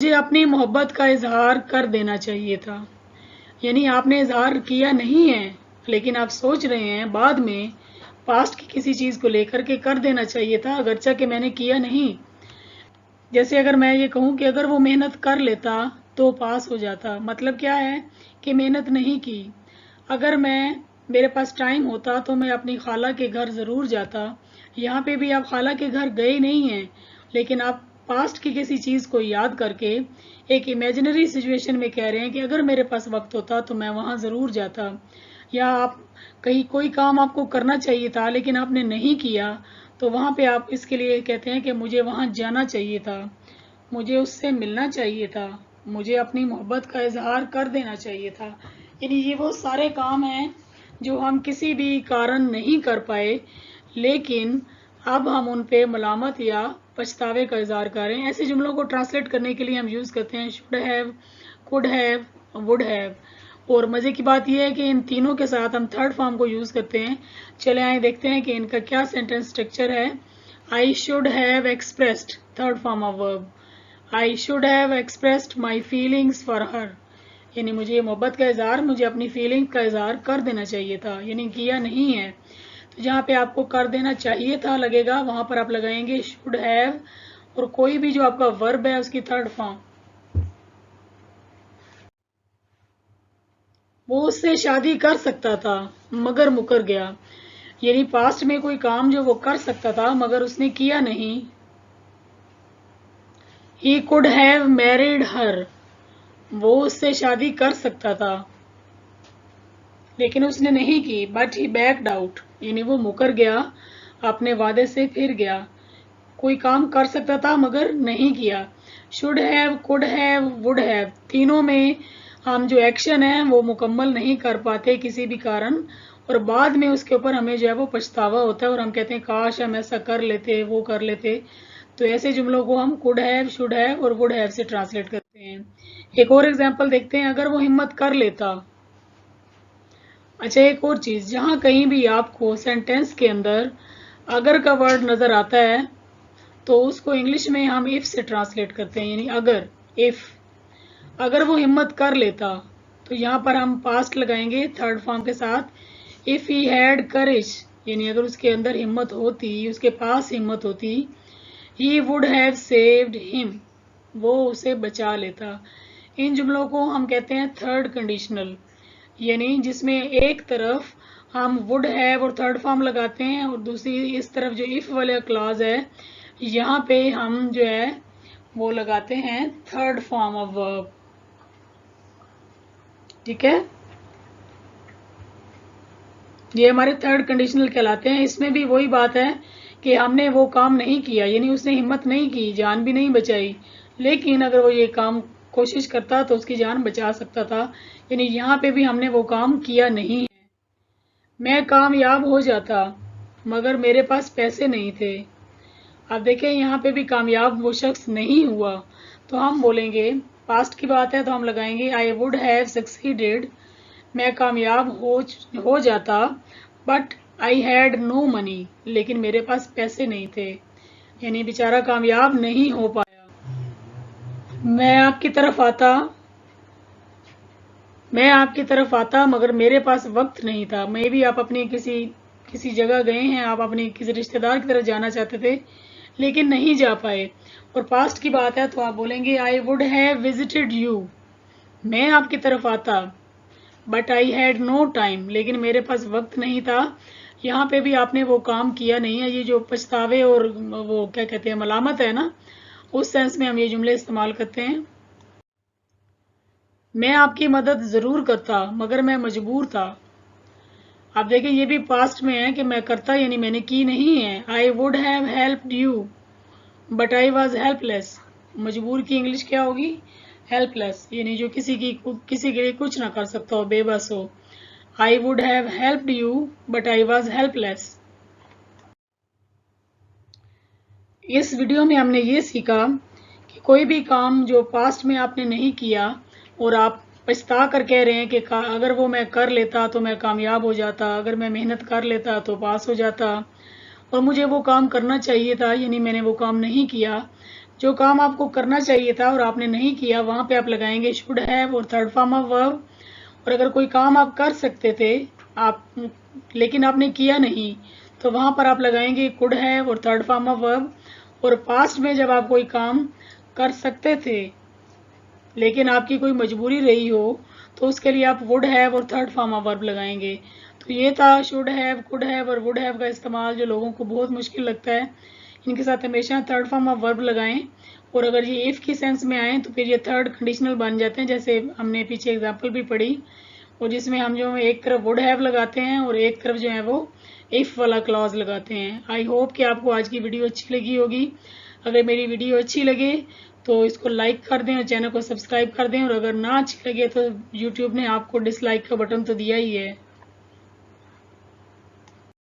मुझे अपनी मोहब्बत का इजहार कर देना चाहिए था। यानी आपने इजहार किया नहीं है, लेकिन आप सोच रहे हैं बाद में पास्ट की किसी चीज़ को लेकर के कर देना चाहिए था, अगरचा कि मैंने किया नहीं। जैसे अगर मैं ये कहूँ कि अगर वो मेहनत कर लेता तो पास हो जाता, मतलब क्या है कि मेहनत नहीं की। अगर मेरे पास टाइम होता तो मैं अपनी खाला के घर ज़रूर जाता। यहाँ पे भी आप खाला के घर गए नहीं हैं, लेकिन आप पास्ट की किसी चीज़ को याद करके एक इमेजिनरी सिचुएशन में कह रहे हैं कि अगर मेरे पास वक्त होता तो मैं वहाँ ज़रूर जाता। या आप कहीं कोई काम आपको करना चाहिए था लेकिन आपने नहीं किया, तो वहाँ पे आप इसके लिए कहते हैं कि मुझे वहाँ जाना चाहिए था, मुझे उससे मिलना चाहिए था, मुझे अपनी मोहब्बत का इजहार कर देना चाहिए था। यानी ये वो सारे काम हैं जो हम किसी भी कारण नहीं कर पाए, लेकिन अब हम उन पे मलामत या पछतावे का इजहार कर रहे हैं। ऐसे जुमलों को ट्रांसलेट करने के लिए हम यूज़ करते हैं should have, could have, would have. और मज़े की बात यह है कि इन तीनों के साथ हम थर्ड फॉर्म को यूज़ करते हैं। चले आए देखते हैं कि इनका क्या सेंटेंस स्ट्रक्चर है। I should have expressed, third form of verb. I should have expressed my feelings for her, यानी मुझे मोहब्बत का इजहार, मुझे अपनी फीलिंग का इजहार कर देना चाहिए था, यानी किया नहीं है। तो जहाँ पे आपको कर देना चाहिए था लगेगा, वहां पर आप लगाएंगे शुड हैव, और कोई भी जो आपका वर्ब है उसकी थर्ड फॉर्म। वो उससे शादी कर सकता था मगर मुकर गया, यानी पास्ट में कोई काम जो वो कर सकता था मगर उसने किया नहीं। ही कुड हैव मैरिड हर, वो उससे शादी कर सकता था लेकिन उसने नहीं की। बट ही बैक्ड आउट, यानी वो मुकर गया, अपने वादे से फिर गया। कोई काम कर सकता था मगर नहीं किया। Should have, could have, would have, तीनों में हम जो एक्शन है वो मुकम्मल नहीं कर पाते किसी भी कारण, और बाद में उसके ऊपर हमें जो है वो पछतावा होता है और हम कहते हैं काश हम ऐसा कर लेते, वो कर लेते। तो ऐसे जुमलों को हम कुड हैव, शुड हैव और वुड हैव से ट्रांसलेट करते हैं। एक और एग्जाम्पल देखते हैं, अगर वो हिम्मत कर लेता। अच्छा, एक और चीज, जहां कहीं भी आपको सेंटेंस के अंदर अगर का वर्ड नजर आता है तो उसको इंग्लिश में हम इफ से ट्रांसलेट करते हैं, यानी अगर, इफ। अगर वो हिम्मत कर लेता तो यहाँ पर हम पास्ट लगाएंगे थर्ड फॉर्म के साथ। इफ ही हैड करेज, यानी अगर उसके अंदर हिम्मत होती, उसके पास हिम्मत होती। He would have saved him, वो उसे बचा लेता। इन जुमलों को हम कहते हैं थर्ड कंडीशनल, यानी जिसमें एक तरफ हम वुड हैव और थर्ड फॉर्म लगाते हैं और दूसरी इस तरफ जो इफ वाला क्लॉज है यहाँ पे हम जो है वो लगाते हैं थर्ड फॉर्म ऑफ वर्ब। ठीक है, ये हमारे थर्ड कंडीशनल कहलाते हैं। इसमें भी वही बात है कि हमने वो काम नहीं किया, यानी उसने हिम्मत नहीं की, जान भी नहीं बचाई, लेकिन अगर वो ये काम कोशिश करता तो उसकी जान बचा सकता था, यानी यहाँ पे भी हमने वो काम किया नहीं है। मैं कामयाब हो जाता मगर मेरे पास पैसे नहीं थे। अब देखें यहाँ पे भी कामयाब वो शख्स नहीं हुआ, तो हम बोलेंगे, पास्ट की बात है तो हम लगाएंगे आई वुड हैव सक्सीडेड, मैं कामयाब हो जाता, but I had no money, लेकिन मेरे पास पैसे नहीं थे, यानी बेचारा कामयाब नहीं हो पाया। मैं आपकी तरफ आता, मैं आपकी तरफ आता मगर मेरे पास वक्त नहीं था। मे भी आप अपनी किसी जगह गए हैं, आप अपने किसी रिश्तेदार की तरफ जाना चाहते थे लेकिन नहीं जा पाए, और पास्ट की बात है तो आप बोलेंगे I would have visited you, मैं आपकी तरफ आता, but I had no time, लेकिन मेरे पास वक्त नहीं था। यहाँ पे भी आपने वो काम किया नहीं है। ये जो पछतावे और वो क्या कहते हैं मलामत है ना, उस सेंस में हम ये जुमले इस्तेमाल करते हैं। मैं आपकी मदद जरूर करता मगर मैं मजबूर था। आप देखें ये भी पास्ट में है कि मैं करता, यानी मैंने की नहीं है। आई would have helped you but I was helpless, मजबूर की इंग्लिश क्या होगी? हेल्पलेस, यानी जो किसी के लिए कुछ ना कर सकता हो, बेबस हो। आई would have helped you but I was helpless. इस वीडियो में हमने ये सीखा कि कोई भी काम जो पास्ट में आपने नहीं किया और आप पछता कर कह रहे हैं कि अगर वो मैं कर लेता तो मैं कामयाब हो जाता, अगर मैं मेहनत कर लेता तो पास हो जाता, और मुझे वो काम करना चाहिए था, यानी मैंने वो काम नहीं किया, जो काम आपको करना चाहिए था और आपने नहीं किया, वहां पे आप लगाएंगे शुड हैव और थर्ड फॉर्म ऑफ वर्ब। और अगर कोई काम आप कर सकते थे आप लेकिन आपने किया नहीं, तो वहां पर आप लगाएंगे कुड हैव और थर्ड फॉर्म ऑफ वर्ब। और पास्ट में जब आप कोई काम कर सकते थे लेकिन आपकी कोई मजबूरी रही हो, तो उसके लिए आप वुड हैव और थर्ड फॉर्म ऑफ वर्ब लगाएंगे। तो ये था शुड हैव, कुड हैव और वुड हैव का इस्तेमाल, जो लोगों को बहुत मुश्किल लगता है। इनके साथ हमेशा थर्ड फॉर्म ऑफ वर्ब लगाएं। और अगर ये इफ की सेंस में आए तो फिर ये थर्ड कंडीशनल बन जाते हैं, जैसे हमने पीछे एग्जाम्पल भी पढ़ी, और जिसमें हम जो एक तरफ वुड हैव लगाते हैं और एक तरफ जो है वो इफ वाला क्लॉज लगाते हैं। आई होप कि आपको आज की वीडियो अच्छी लगी होगी। अगर मेरी वीडियो अच्छी लगे तो इसको लाइक कर दें और चैनल को सब्सक्राइब कर दें, और अगर ना अच्छी लगे तो यूट्यूब ने आपको डिसलाइक का बटन तो दिया ही है।